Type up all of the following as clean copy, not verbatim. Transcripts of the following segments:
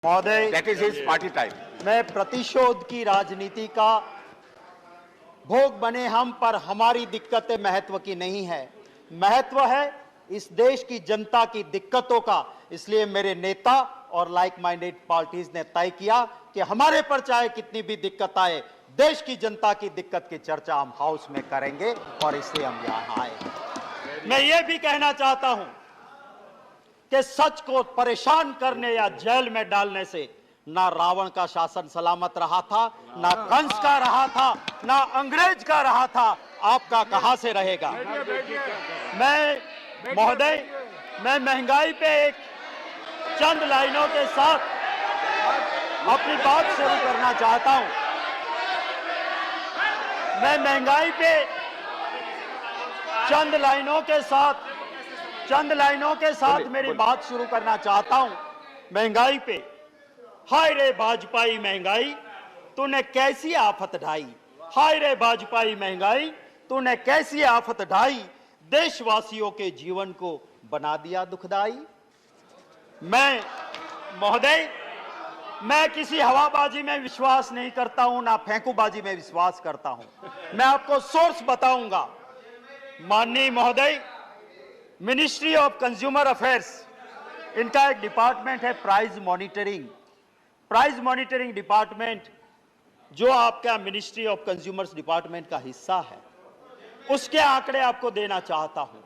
महोदय, That is his party time. मैं प्रतिशोध की राजनीति का भोग बने हम, पर हमारी दिक्कतें महत्व की नहीं है। महत्व है इस देश की जनता की दिक्कतों का। इसलिए मेरे नेता और लाइक माइंडेड पार्टीज ने तय किया कि हमारे पर चाहे कितनी भी दिक्कत आए, देश की जनता की दिक्कत की चर्चा हम हाउस में करेंगे और इसलिए हम यहां आए। मैं ये भी कहना चाहता हूं कि सच को परेशान करने या जेल में डालने से ना रावण का शासन सलामत रहा था, ना कंस का रहा था, ना अंग्रेज का रहा था। आपका कहां से रहेगा? मैं महोदय, मैं महंगाई पे एक चंद लाइनों के साथ अपनी बात शुरू करना चाहता हूं। मैं महंगाई पे चंद लाइनों के साथ मेरी बात शुरू करना चाहता हूं। महंगाई पे, हाय रे भाजपाई महंगाई, तूने कैसी आफत ढाई। हाय रे भाजपाई महंगाई, तूने कैसी आफत ढाई, देशवासियों के जीवन को बना दिया दुखदाई। मैं महोदय, मैं किसी हवाबाजी में विश्वास नहीं करता हूं, ना फेंकूबाजी में विश्वास करता हूं। मैं आपको सोर्स बताऊंगा। माननीय महोदय, मिनिस्ट्री ऑफ कंज्यूमर अफेयर्स, इनका एक डिपार्टमेंट है price monitoring. Price monitoring department जो आपका मिनिस्ट्री ऑफ कंज्यूमर्स डिपार्टमेंट का हिस्सा है, उसके आंकड़े आपको देना चाहता हूं।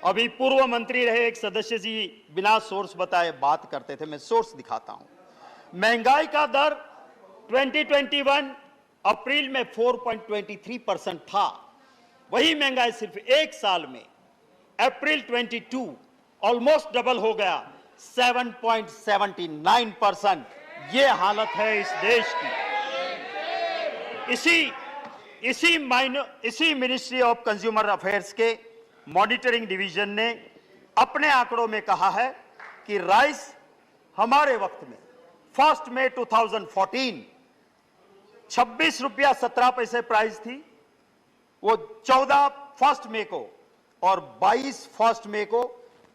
अभी पूर्व मंत्री रहे एक सदस्य जी बिना सोर्स बताए बात करते थे, मैं सोर्स दिखाता हूं। महंगाई का दर 2021 अप्रैल में 4.23% था। वही महंगाई सिर्फ एक साल में अप्रैल 22 ऑलमोस्ट डबल हो गया, 7.79%। ये हालत है इस देश की। इसी मिनिस्ट्री ऑफ कंज्यूमर अफेयर्स के मॉनिटरिंग डिवीजन ने अपने आंकड़ों में कहा है कि राइस हमारे वक्त में 1 मई 2014 26 रुपया 17 पैसे प्राइस थी, वो 14 1 मई को और 22 1 मई को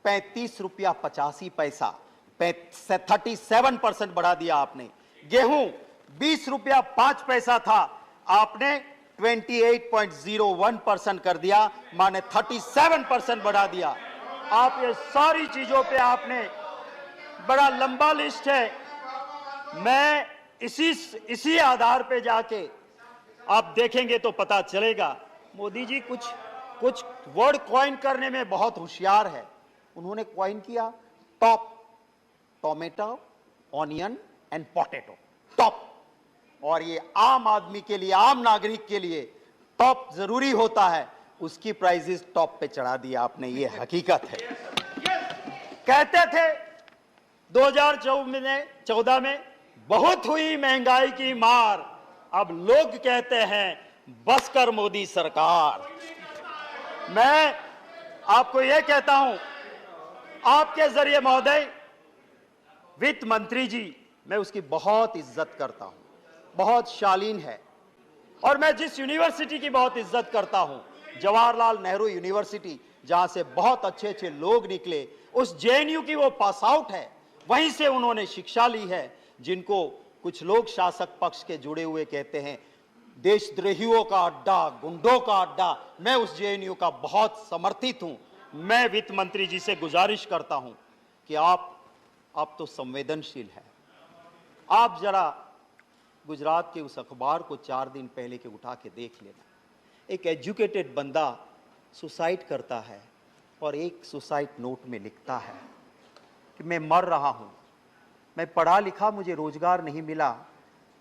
35 रुपया 85 पैसा, 37% बढ़ा दिया आपने। गेहूं 20 रुपया 5 पैसा था, आपने 28.01% कर दिया, माने 37% बढ़ा दिया। आप ये सारी चीजों पे आपने, बड़ा लंबा लिस्ट है। मैं इसी आधार पे जाके आप देखेंगे तो पता चलेगा। मोदी जी कुछ वर्ड कॉइन करने में बहुत होशियार है। उन्होंने कॉइन किया top, tomato, onion and potato, top. और ये आम आदमी के लिए, आम नागरिक के लिए टॉप जरूरी होता है, उसकी प्राइसेस टॉप पे चढ़ा दिया आपने। ये हकीकत है। कहते थे 2014 में बहुत हुई महंगाई की मार, अब लोग कहते हैं बस कर मोदी सरकार। मैं आपको यह कहता हूं, आपके जरिए महोदय, वित्त मंत्री जी, मैं उसकी बहुत इज्जत करता हूं, बहुत शालीन है। और मैं जिस यूनिवर्सिटी की बहुत इज्जत करता हूं, जवाहरलाल नेहरू यूनिवर्सिटी, जहां से बहुत अच्छे अच्छे लोग निकले, उस जेएनयू की वो पास आउट है, वहीं से उन्होंने शिक्षा ली है। जिनको कुछ लोग शासक पक्ष के जुड़े हुए कहते हैं देशद्रोहियों का अड्डा, गुंडों का अड्डा, मैं उस जेएनयू का बहुत समर्थित हूं। मैं वित्त मंत्री जी से गुजारिश करता हूं कि आप तो संवेदनशील है, आप जरा गुजरात के उस अखबार को 4 दिन पहले के उठा के देख लेना। एक एजुकेटेड बंदा सुसाइड करता है और एक सुसाइड नोट में लिखता है कि मैं मर रहा हूं, मैं पढ़ा लिखा, मुझे रोजगार नहीं मिला,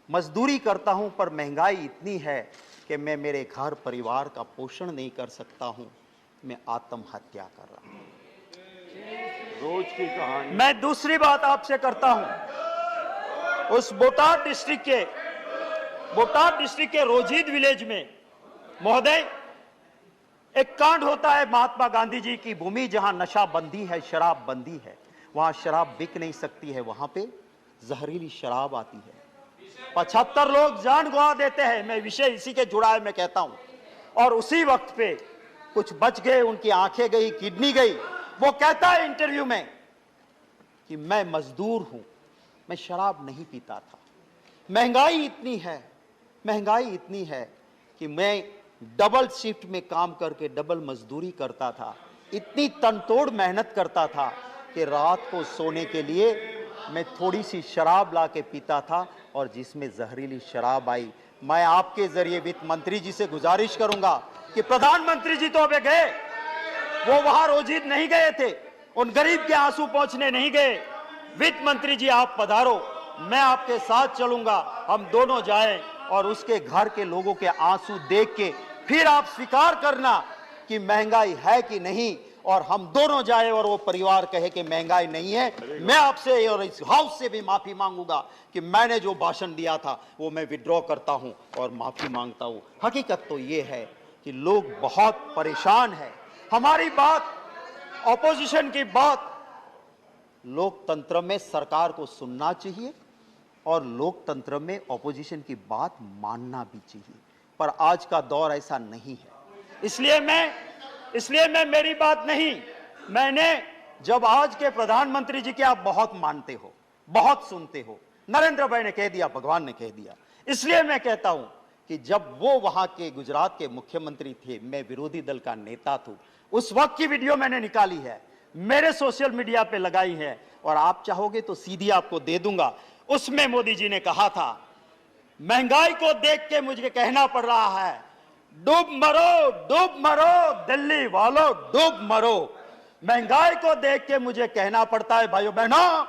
मजदूरी करता हूं, पर महंगाई इतनी है कि मैं मेरे घर परिवार का पोषण नहीं कर सकता हूं, मैं आत्महत्या कर रहा हूं। रोज की कहानी। मैं दूसरी बात आपसे करता हूं, उस बोटाड डिस्ट्रिक्ट के रोजीद विलेज में महोदय एक कांड होता है। महात्मा गांधी जी की भूमि, जहां नशा बंदी है, शराब बंदी है, वहां शराब बिक नहीं सकती है, वहां पे जहरीली शराब आती है, 75 लोग जान गंवा देते हैं। मैं विषय इसी के जुड़ा है, मैं कहता हूं। और उसी वक्त पे कुछ बच गए, उनकी आंखें गई, किडनी गई। वो कहता है इंटरव्यू में कि मैं मजदूर हूं, मैं शराब नहीं पीता था। महंगाई इतनी है कि मैं डबल शिफ्ट में काम करके डबल मजदूरी करता था, इतनी तनतोड़ मेहनत करता था कि रात को सोने के लिए मैं थोड़ी सी शराब ला के पीता था, और जिसमें जहरीली शराब आई। मैं आपके जरिए वित्त मंत्री जी से गुजारिश करूंगा कि प्रधानमंत्री जी तो अबे गए, वो वहां रोजीद नहीं गए थे, उन गरीब के आंसू पहुंचने नहीं गए। वित्त मंत्री जी आप पधारो, मैं आपके साथ चलूंगा, हम दोनों जाएं और उसके घर के लोगों के आंसू देख के फिर आप स्वीकार करना कि महंगाई है कि नहीं, और हम दोनों जाए और वो परिवार कहे कि महंगाई नहीं है। मैं आपसे और इस हाउस से भी माफी मांगूंगा कि मैंने जो भाषण दिया था वो मैं विड्रॉ करता हूं और माफी मांगता हूं। हकीकत तो ये है कि लोग बहुत परेशान हैं। हमारी बात, ऑपोजिशन की बात, लोकतंत्र में सरकार को सुनना चाहिए और लोकतंत्र में ऑपोजिशन की बात मानना भी चाहिए, पर आज का दौर ऐसा नहीं है। इसलिए मैं मेरी बात नहीं, मैंने जब आज के प्रधानमंत्री जी के आप बहुत मानते हो, बहुत सुनते हो, नरेंद्र भाई ने कह दिया, भगवान ने कह दिया, इसलिए मैं कहता हूं कि जब वो वहां के गुजरात के मुख्यमंत्री थे, मैं विरोधी दल का नेता था, उस वक्त की वीडियो मैंने निकाली है, मेरे सोशल मीडिया पे लगाई है, और आप चाहोगे तो सीधी आपको दे दूंगा। उसमें मोदी जी ने कहा था, महंगाई को देख के मुझे कहना पड़ रहा है, डूब मरो दिल्ली वालों, डूब मरो। महंगाई को देख के मुझे कहना पड़ता है भाइयों बहनों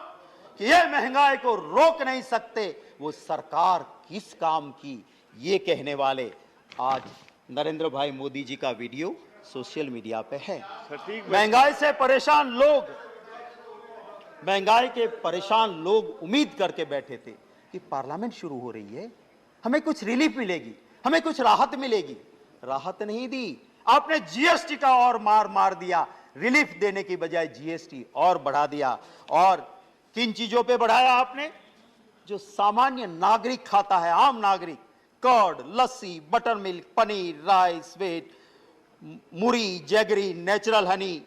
कि ये महंगाई को रोक नहीं सकते, वो सरकार किस काम की, ये कहने वाले आज नरेंद्र भाई मोदी जी का वीडियो सोशल मीडिया पे है। महंगाई से परेशान लोग, महंगाई के परेशान लोग उम्मीद करके बैठे थे कि पार्लियामेंट शुरू हो रही है, हमें कुछ रिलीफ मिलेगी, हमें कुछ राहत मिलेगी। राहत नहीं दी, आपने जीएसटी का और मार दिया, रिलीफ देने की बजाय जीएसटी और बढ़ा दिया। और किन चीजों पे बढ़ाया आपने? जो सामान्य नागरिक खाता है, आम नागरिक, curd, lassi, butter milk, paneer, rice, wheat, मुरी, जैगरी, नेचुरल हनी।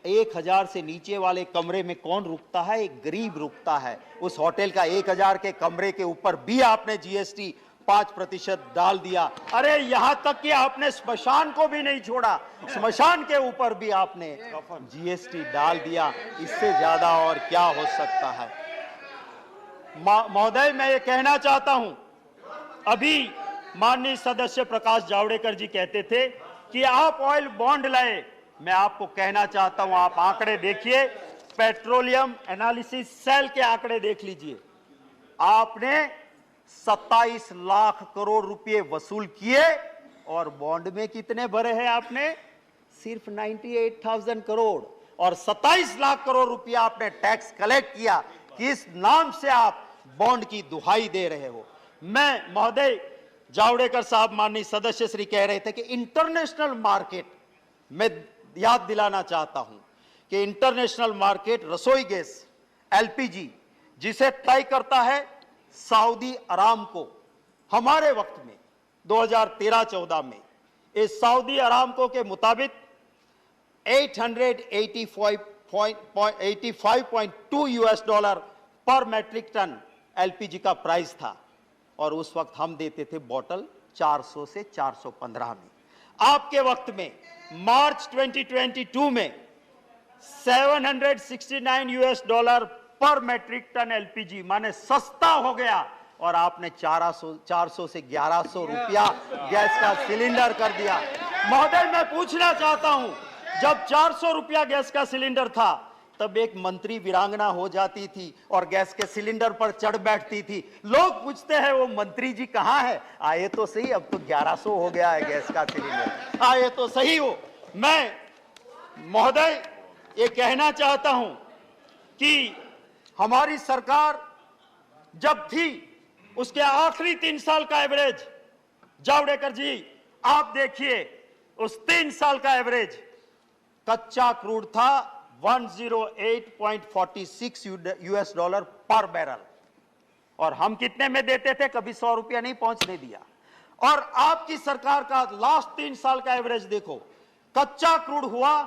1000 से नीचे वाले कमरे में कौन रुकता है? एक गरीब रुकता है। उस होटल का 1000 के कमरे के ऊपर भी आपने जीएसटी 5% डाल दिया। अरे यहां तक कि आपने स्मशान को भी नहीं छोड़ा, स्मशान के ऊपर भी आपने जीएसटी डाल दिया। इससे ज्यादा और क्या हो सकता है? महोदय, मैं ये कहना चाहता हूं, अभी माननीय सदस्य प्रकाश जावड़ेकर जी कहते थे कि आप ऑयल बॉन्ड लाए। मैं आपको कहना चाहता हूं, आप आंकड़े देखिए, पेट्रोलियम एनालिसिस सेल के आंकड़े देख लीजिए। आपने 27 लाख करोड़ रुपए वसूल किए और बॉन्ड में कितने भरे हैं आपने? सिर्फ 98,000 करोड़। और 27 लाख करोड़ रुपया आपने टैक्स कलेक्ट किया। किस नाम से आप बॉन्ड की दुहाई दे रहे हो? मैं महोदय जावड़ेकर साहब, माननीय सदस्य श्री कह रहे थे कि इंटरनेशनल मार्केट, मैं याद दिलाना चाहता हूं कि इंटरनेशनल मार्केट रसोई गैस एलपीजी जिसे तय करता है सऊदी अरामको, हमारे वक्त में 2013-14 में इस सऊदी अरामको के मुताबिक 885.2 यूएस डॉलर पर मैट्रिक टन एलपीजी का प्राइस था, और उस वक्त हम देते थे बॉटल 400 से 415 में। आपके वक्त में मार्च 2022 में 769 यूएस डॉलर पर मैट्रिक टन एलपीजी, माने सस्ता हो गया, और आपने 400 से 1100 रुपया गैस का सिलेंडर कर दिया। महोदय, मैं पूछना चाहता हूं, जब 400 रुपया गैस का सिलेंडर था, तब एक मंत्री वीरांगना हो जाती थी और गैस के सिलेंडर पर चढ़ बैठती थी। लोग पूछते हैं वो मंत्री जी कहां है? आए तो सही, अब तो 1100 हो गया है गैस का सिलेंडर, आए तो सही हो। मैं महोदय ये कहना चाहता हूं कि हमारी सरकार जब थी, उसके आखिरी 3 साल का एवरेज, जावड़ेकर जी आप देखिए, उस 3 साल का एवरेज कच्चा क्रूड था 108.46 यूएस डॉलर पर बैरल, और हम कितने में देते थे? कभी 100 रुपया नहीं पहुंचने दिया। और आपकी सरकार का लास्ट 3 साल का एवरेज देखो, कच्चा क्रूड हुआ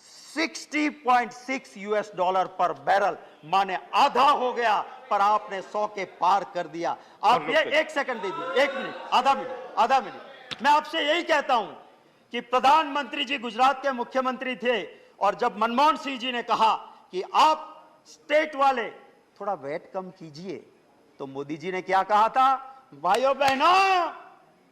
60.6 US डॉलर पर बैरल, माने आधा हो गया, पर आपने 100 के पार कर दिया। आप ये एक सेकंड दे दीजिए, 1 मिनट, आधा मिनट। मैं आपसे यही कहता हूं कि प्रधानमंत्री जी गुजरात के मुख्यमंत्री थे, और जब मनमोहन सिंह जी ने कहा कि आप स्टेट वाले थोड़ा वेट कम कीजिए, तो मोदी जी ने क्या कहा था? भाइयों बहनों,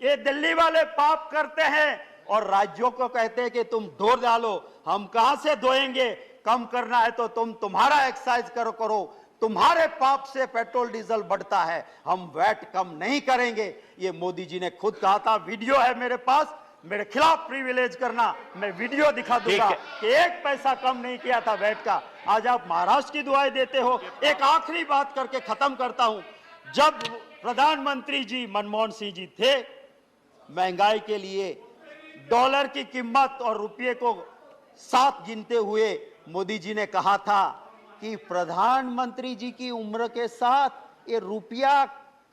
ये दिल्ली वाले पाप करते हैं और राज्यों को कहते हैं कि तुम धो डालो। हम कहां से धोएंगे? कम करना है तो तुम्हारा एक्सरसाइज करो, तुम्हारे पाप से पेट्रोल डीजल बढ़ता है, हम वैट कम नहीं करेंगे। ये मोदी जी ने खुद कहा था। वीडियो है मेरे पास, मेरे खिलाफ प्रिविलेज करना, मैं वीडियो दिखा दूंगा कि 1 पैसा कम नहीं किया था वैट का। आज आप महाराष्ट्र की दुआएं देते हो। एक आखिरी बात करके खत्म करता हूं। जब प्रधानमंत्री जी मनमोहन सिंह जी थे, महंगाई के लिए डॉलर की कीमत और रुपये को साथ गिनते हुए मोदी जी ने कहा था कि प्रधानमंत्री जी की उम्र के साथ ये रुपया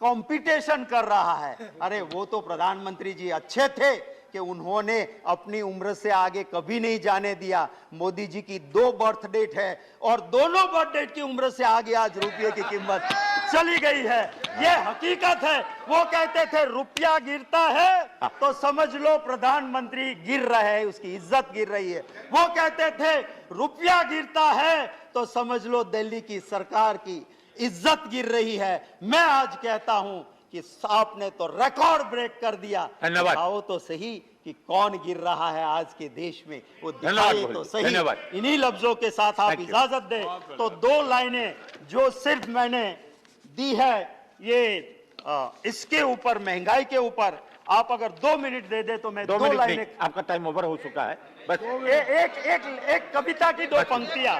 कंपटीशन कर रहा है। अरे वो तो प्रधानमंत्री जी अच्छे थे कि उन्होंने अपनी उम्र से आगे कभी नहीं जाने दिया। मोदी जी की 2 बर्थ डेट है और दोनों बर्थ डेट की उम्र से आगे आज रुपये की कीमत चली गई है। ये हकीकत है। वो कहते थे रुपया गिरता है तो समझ लो प्रधानमंत्री गिर रहे हैं, उसकी इज्जत गिर रही है। वो कहते थे रुपया गिरता है तो समझ लो दिल्ली की सरकार की इज्जत गिर रही है। मैं आज कहता हूं कि आपने तो रिकॉर्ड ब्रेक कर दिया। धन्यवाद। बताओ तो सही कि कौन गिर रहा है आज के देश में, वो दिखाए तो सही। इन्हीं लफ्जों के साथ आप इजाजत दें तो 2 लाइनें जो सिर्फ मैंने दी है, ये इसके ऊपर, महंगाई के ऊपर, आप अगर 2 मिनट दे दे तो मैं 2 लाइनें। आपका टाइम ओवर हो चुका है। बस एक कविता की 2 पंक्तियां।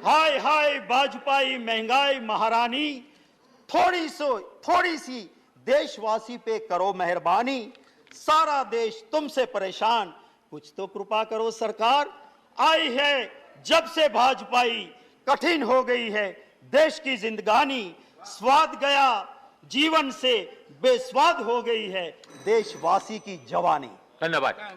हाय हाय भाजपाई महंगाई महारानी, थोड़ी सी देशवासी पे करो मेहरबानी, सारा देश तुमसे परेशान, कुछ तो कृपा करो सरकार। आई है जब से भाजपाई, कठिन हो गई है देश की जिंदगानी, स्वाद गया जीवन से बेस्वाद हो गई है देशवासी की जवानी। धन्यवाद।